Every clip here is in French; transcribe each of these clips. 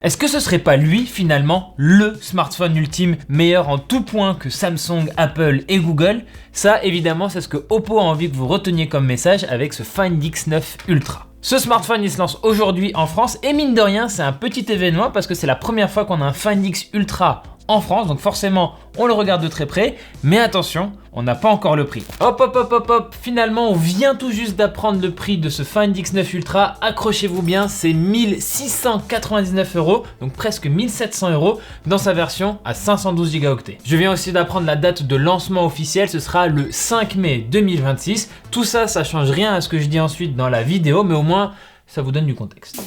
Est-ce que ce serait pas lui finalement le smartphone ultime, meilleur en tout point que Samsung, Apple et Google? Ça évidemment c'est ce que Oppo a envie que vous reteniez comme message avec ce Find X9 Ultra. Ce smartphone il se lance aujourd'hui en France et mine de rien c'est un petit événement parce que c'est la première fois qu'on a un Find X Ultra en France, donc forcément on le regarde de très près, mais attention, on n'a pas encore le prix. Hop, finalement on vient tout juste d'apprendre le prix de ce Find X9 Ultra, accrochez-vous bien, c'est 1699 €, donc presque 1700 € dans sa version à 512 Go. Je viens aussi d'apprendre la date de lancement officielle, ce sera le 5 mai 2026. Tout ça, ça change rien à ce que je dis ensuite dans la vidéo, mais au moins ça vous donne du contexte.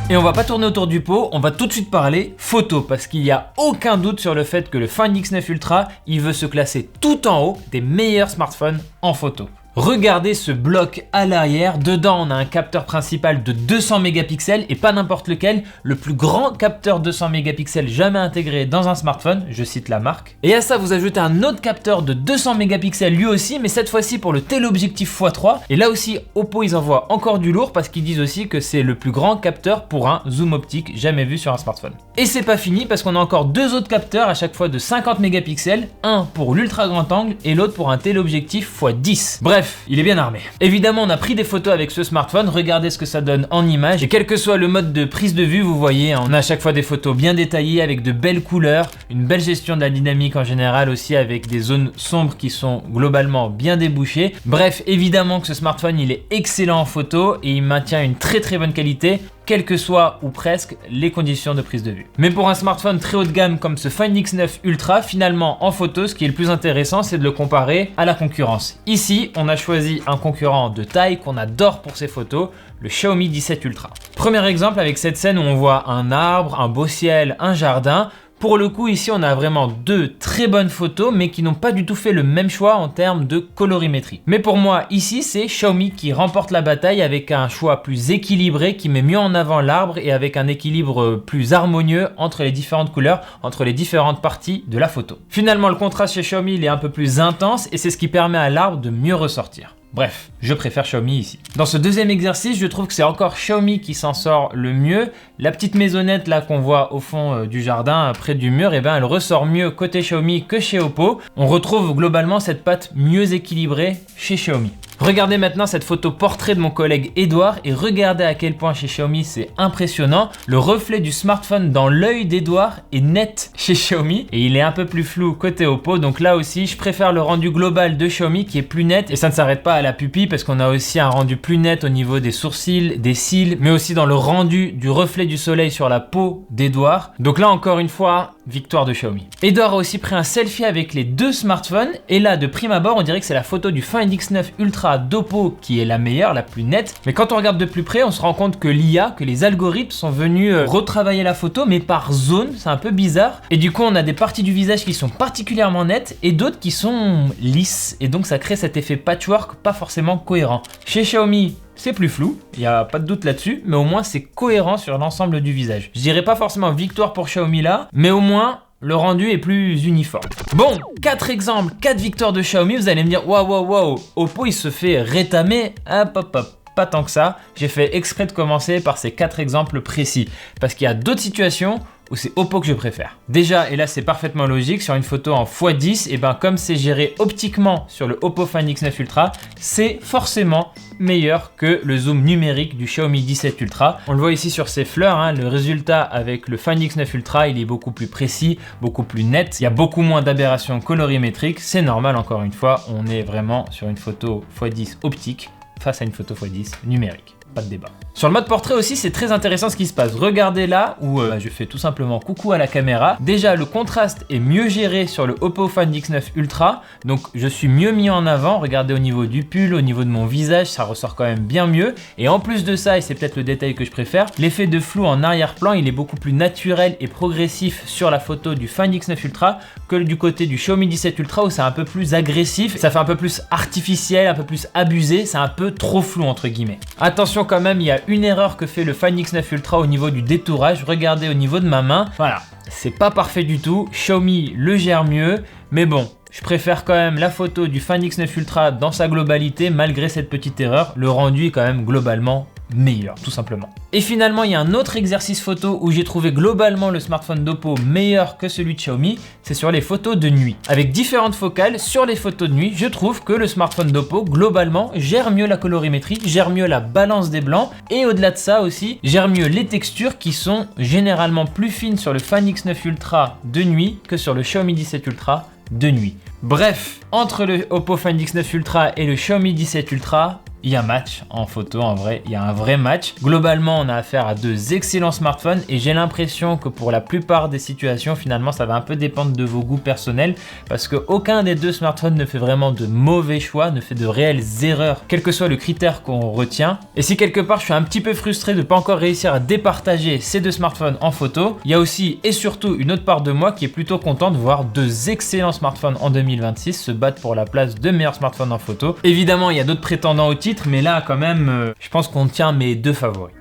Et on va pas tourner autour du pot, on va tout de suite parler photo parce qu'il n'y a aucun doute sur le fait que le Find X9 Ultra, il veut se classer tout en haut des meilleurs smartphones en photo. Regardez ce bloc à l'arrière, dedans on a un capteur principal de 200 mégapixels et pas n'importe lequel, le plus grand capteur 200 mégapixels jamais intégré dans un smartphone, je cite la marque. Et à ça vous ajoutez un autre capteur de 200 mégapixels lui aussi, mais cette fois-ci pour le téléobjectif x3. Et là aussi Oppo ils envoient encore du lourd parce qu'ils disent aussi que c'est le plus grand capteur pour un zoom optique jamais vu sur un smartphone. Et c'est pas fini parce qu'on a encore deux autres capteurs à chaque fois de 50 mégapixels, un pour l'ultra grand angle et l'autre pour un téléobjectif x10. Bref, il est bien armé. Évidemment, on a pris des photos avec ce smartphone, regardez ce que ça donne en image. Et quel que soit le mode de prise de vue, vous voyez, on a à chaque fois des photos bien détaillées avec de belles couleurs, une belle gestion de la dynamique en général aussi avec des zones sombres qui sont globalement bien débouchées. Bref, évidemment que ce smartphone, il est excellent en photo et il maintient une très bonne qualité, quelles que soient ou presque les conditions de prise de vue. Mais pour un smartphone très haut de gamme comme ce Find X9 Ultra, finalement en photo, ce qui est le plus intéressant, c'est de le comparer à la concurrence. Ici, on a choisi un concurrent de taille qu'on adore pour ses photos, le Xiaomi 17 Ultra. Premier exemple avec cette scène où on voit un arbre, un beau ciel, un jardin. Pour le coup, ici, on a vraiment deux très bonnes photos, mais qui n'ont pas du tout fait le même choix en termes de colorimétrie. Mais pour moi, ici, c'est Xiaomi qui remporte la bataille avec un choix plus équilibré, qui met mieux en avant l'arbre et avec un équilibre plus harmonieux entre les différentes couleurs, entre les différentes parties de la photo. Finalement, le contraste chez Xiaomi, il est un peu plus intense et c'est ce qui permet à l'arbre de mieux ressortir. Bref, je préfère Xiaomi ici. Dans ce deuxième exercice, je trouve que c'est encore Xiaomi qui s'en sort le mieux. La petite maisonnette là qu'on voit au fond du jardin près du mur, elle ressort mieux côté Xiaomi que chez Oppo. On retrouve globalement cette patte mieux équilibrée chez Xiaomi. Regardez maintenant cette photo portrait de mon collègue Edouard et regardez à quel point chez Xiaomi c'est impressionnant. Le reflet du smartphone dans l'œil d'Edouard est net chez Xiaomi et il est un peu plus flou côté Oppo. Donc là aussi, je préfère le rendu global de Xiaomi qui est plus net et ça ne s'arrête pas à la pupille parce qu'on a aussi un rendu plus net au niveau des sourcils, des cils, mais aussi dans le rendu du reflet du soleil sur la peau d'Edouard. Donc là encore une fois, victoire de Xiaomi. Edouard a aussi pris un selfie avec les deux smartphones et là de prime abord on dirait que c'est la photo du Find X9 Ultra d'Oppo qui est la meilleure, la plus nette. Mais quand on regarde de plus près, on se rend compte que l'IA, que les algorithmes sont venus retravailler la photo mais par zone, c'est un peu bizarre. Et du coup on a des parties du visage qui sont particulièrement nettes et d'autres qui sont lisses et donc ça crée cet effet patchwork pas forcément cohérent. Chez Xiaomi, c'est plus flou, il n'y a pas de doute là-dessus, mais au moins c'est cohérent sur l'ensemble du visage. Je dirais pas forcément victoire pour Xiaomi là, mais au moins le rendu est plus uniforme. Bon, 4 exemples, 4 victoires de Xiaomi, vous allez me dire waouh, Oppo il se fait rétamer, hop. Pas tant que ça, j'ai fait exprès de commencer par ces 4 exemples précis, parce qu'il y a d'autres situations où c'est Oppo que je préfère. Déjà, et là c'est parfaitement logique, sur une photo en x10, et comme c'est géré optiquement sur le Oppo Find X9 Ultra, c'est forcément meilleur que le zoom numérique du Xiaomi 17 Ultra. On le voit ici sur ces fleurs, le résultat avec le Find X9 Ultra, il est beaucoup plus précis, beaucoup plus net, il y a beaucoup moins d'aberrations colorimétriques, c'est normal encore une fois, on est vraiment sur une photo x10 optique face à une photo x10 numérique. Pas de débat. Sur le mode portrait aussi, c'est très intéressant ce qui se passe. Regardez là où je fais tout simplement coucou à la caméra. Déjà, le contraste est mieux géré sur le Oppo Find X9 Ultra. Donc, je suis mieux mis en avant. Regardez au niveau du pull, au niveau de mon visage, ça ressort quand même bien mieux. Et en plus de ça, et c'est peut-être le détail que je préfère, l'effet de flou en arrière-plan, il est beaucoup plus naturel et progressif sur la photo du Find X9 Ultra que du côté du Xiaomi 17 Ultra où c'est un peu plus agressif. Ça fait un peu plus artificiel, un peu plus abusé. C'est un peu trop flou entre guillemets. Attention quand même, il y a une erreur que fait le Find X9 Ultra au niveau du détourage. Regardez au niveau de ma main, voilà, c'est pas parfait du tout. Xiaomi le gère mieux, mais bon, je préfère quand même la photo du Find X9 Ultra dans sa globalité malgré cette petite erreur. Le rendu est quand même globalement meilleur, tout simplement. Et finalement, il y a un autre exercice photo où j'ai trouvé globalement le smartphone d'Oppo meilleur que celui de Xiaomi, c'est sur les photos de nuit. Avec différentes focales, sur les photos de nuit, je trouve que le smartphone d'Oppo, globalement, gère mieux la colorimétrie, gère mieux la balance des blancs, et au-delà de ça aussi, gère mieux les textures qui sont généralement plus fines sur le Fan X9 Ultra de nuit que sur le Xiaomi 17 Ultra de nuit. Bref, entre le Oppo Find X9 Ultra et le Xiaomi 17 Ultra, il y a match en photo, en vrai, il y a un vrai match. Globalement, on a affaire à deux excellents smartphones et j'ai l'impression que pour la plupart des situations, finalement, ça va un peu dépendre de vos goûts personnels parce qu'aucun des deux smartphones ne fait vraiment de mauvais choix, ne fait de réelles erreurs, quel que soit le critère qu'on retient. Et si quelque part, je suis un petit peu frustré de ne pas encore réussir à départager ces deux smartphones en photo, il y a aussi et surtout une autre part de moi qui est plutôt content de voir deux excellents smartphones en 2026 se battre pour la place de meilleurs smartphones en photo. Évidemment, il y a d'autres prétendants au titre, mais là quand même je pense qu'on tient mes deux favoris.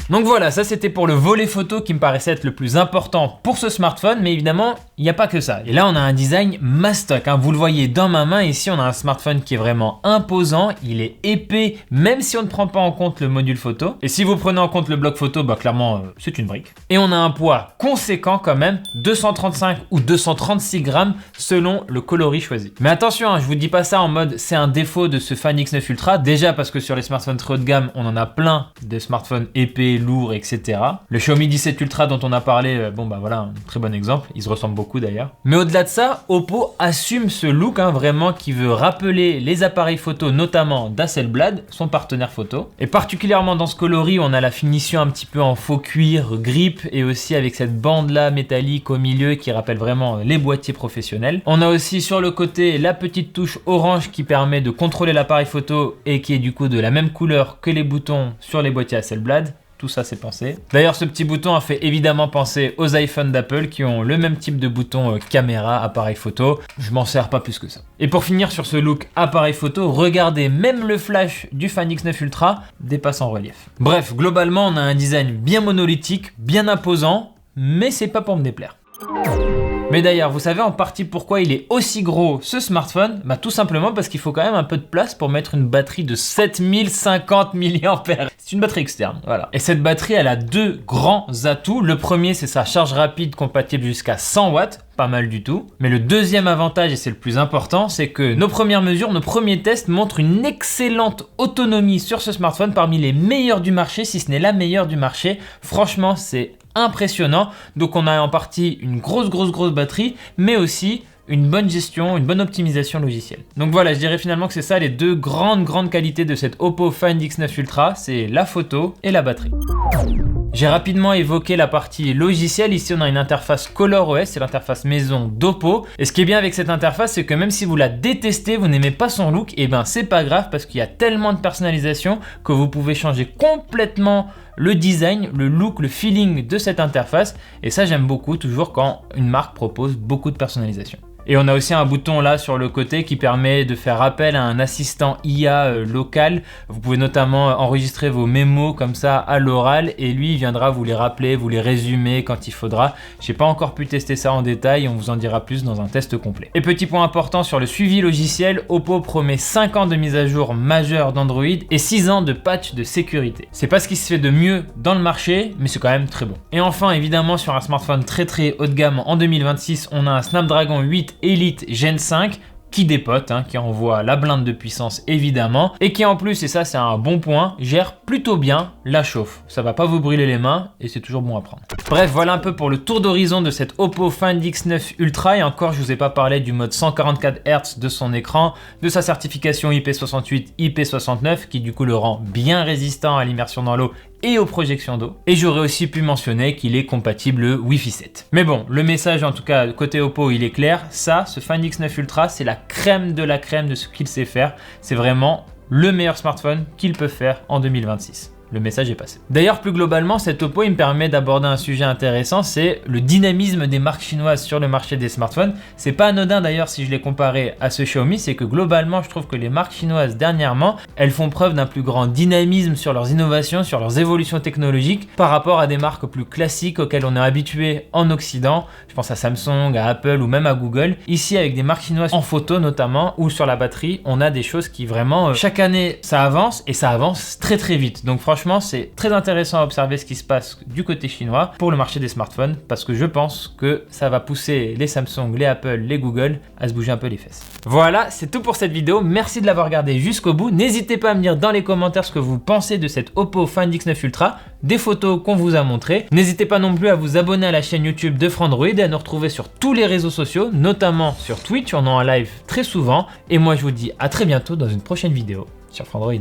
Donc voilà, ça c'était pour le volet photo qui me paraissait être le plus important pour ce smartphone, mais évidemment, il n'y a pas que ça. Et là, on a un design mastoc, hein. Vous le voyez dans ma main, ici on a un smartphone qui est vraiment imposant, il est épais, même si on ne prend pas en compte le module photo. Et si vous prenez en compte le bloc photo, bah clairement, c'est une brique. Et on a un poids conséquent quand même, 235 ou 236 grammes selon le coloris choisi. Mais attention, hein, je vous dis pas ça en mode c'est un défaut de ce Fan X9 Ultra, déjà parce que sur les smartphones très haut de gamme, on en a plein des smartphones épais, lourd, etc. Le Xiaomi 17 Ultra dont on a parlé, bon bah voilà, un très bon exemple, ils se ressemblent beaucoup d'ailleurs. Mais au-delà de ça, Oppo assume ce look, hein, vraiment qui veut rappeler les appareils photo, notamment d'Hasselblad, son partenaire photo. Et particulièrement dans ce coloris, on a la finition un petit peu en faux cuir, grip, et aussi avec cette bande là métallique au milieu qui rappelle vraiment les boîtiers professionnels. On a aussi sur le côté la petite touche orange qui permet de contrôler l'appareil photo et qui est du coup de la même couleur que les boutons sur les boîtiers Hasselblad. Tout ça c'est pensé. D'ailleurs ce petit bouton a fait évidemment penser aux iPhones d'Apple qui ont le même type de bouton caméra, appareil photo. Je m'en sers pas plus que ça. Et pour finir sur ce look appareil photo, regardez, même le flash du Fan X9 Ultra dépasse en relief. Bref, globalement on a un design bien monolithique, bien imposant, mais c'est pas pour me déplaire. Mais d'ailleurs, vous savez en partie pourquoi il est aussi gros ce smartphone? Bah tout simplement parce qu'il faut quand même un peu de place pour mettre une batterie de 7050 mAh. C'est une batterie externe, voilà. Et cette batterie, elle a deux grands atouts. Le premier, c'est sa charge rapide compatible jusqu'à 100 watts. Pas mal du tout. Mais le deuxième avantage, et c'est le plus important, c'est que nos premières mesures, nos premiers tests montrent une excellente autonomie sur ce smartphone, parmi les meilleurs du marché, si ce n'est la meilleure du marché. Franchement, c'est impressionnant. Donc on a en partie une grosse batterie, mais aussi une bonne gestion, une bonne optimisation logicielle. Donc voilà, je dirais finalement que c'est ça les deux grandes qualités de cette Oppo Find X9 Ultra, c'est la photo et la batterie. J'ai rapidement évoqué la partie logicielle. Ici, on a une interface ColorOS, c'est l'interface maison d'Oppo. Et ce qui est bien avec cette interface, c'est que même si vous la détestez, vous n'aimez pas son look, et ben c'est pas grave parce qu'il y a tellement de personnalisation que vous pouvez changer complètement le design, le look, le feeling de cette interface. Et ça, j'aime beaucoup toujours quand une marque propose beaucoup de personnalisation. Et on a aussi un bouton là sur le côté qui permet de faire appel à un assistant IA local. Vous pouvez notamment enregistrer vos mémos comme ça à l'oral et lui il viendra vous les rappeler, vous les résumer quand il faudra. J'ai pas encore pu tester ça en détail, on vous en dira plus dans un test complet. Et petit point important sur le suivi logiciel, Oppo promet 5 ans de mise à jour majeure d'Android et 6 ans de patch de sécurité. C'est pas ce qui se fait de mieux dans le marché, mais c'est quand même très bon. Et enfin évidemment sur un smartphone très haut de gamme en 2026, on a un Snapdragon 8 Elite Gen 5 qui dépote, hein, qui envoie la blinde de puissance évidemment, et qui en plus, et ça c'est un bon point, gère plutôt bien la chauffe. Ça va pas vous brûler les mains et c'est toujours bon à prendre. Bref, voilà un peu pour le tour d'horizon de cette Oppo Find X9 Ultra, et encore je vous ai pas parlé du mode 144 Hz de son écran, de sa certification IP68, IP69 qui du coup le rend bien résistant à l'immersion dans l'eau et aux projections d'eau. Et j'aurais aussi pu mentionner qu'il est compatible Wi-Fi 7. Mais bon, le message en tout cas côté Oppo il est clair, ça, ce Find X9 Ultra, c'est la crème de ce qu'il sait faire. C'est vraiment le meilleur smartphone qu'il peut faire en 2026. le message est passé. D'ailleurs, plus globalement, cet Oppo il me permet d'aborder un sujet intéressant, c'est le dynamisme des marques chinoises sur le marché des smartphones. C'est pas anodin d'ailleurs si je les comparais à ce Xiaomi, c'est que globalement, je trouve que les marques chinoises dernièrement, elles font preuve d'un plus grand dynamisme sur leurs innovations, sur leurs évolutions technologiques par rapport à des marques plus classiques auxquelles on est habitué en Occident. Je pense à Samsung, à Apple ou même à Google. Ici, avec des marques chinoises en photo notamment ou sur la batterie, on a des choses qui vraiment, chaque année, ça avance et ça avance très très vite. Donc franchement, c'est très intéressant à observer ce qui se passe du côté chinois pour le marché des smartphones parce que je pense que ça va pousser les Samsung, les Apple, les Google à se bouger un peu les fesses. Voilà, c'est tout pour cette vidéo. Merci de l'avoir regardé jusqu'au bout. N'hésitez pas à me dire dans les commentaires ce que vous pensez de cette Oppo Find X9 Ultra, des photos qu'on vous a montrées. N'hésitez pas non plus à vous abonner à la chaîne YouTube de Frandroid et à nous retrouver sur tous les réseaux sociaux, notamment sur Twitch, on est en live très souvent. Et moi je vous dis à très bientôt dans une prochaine vidéo sur Frandroid.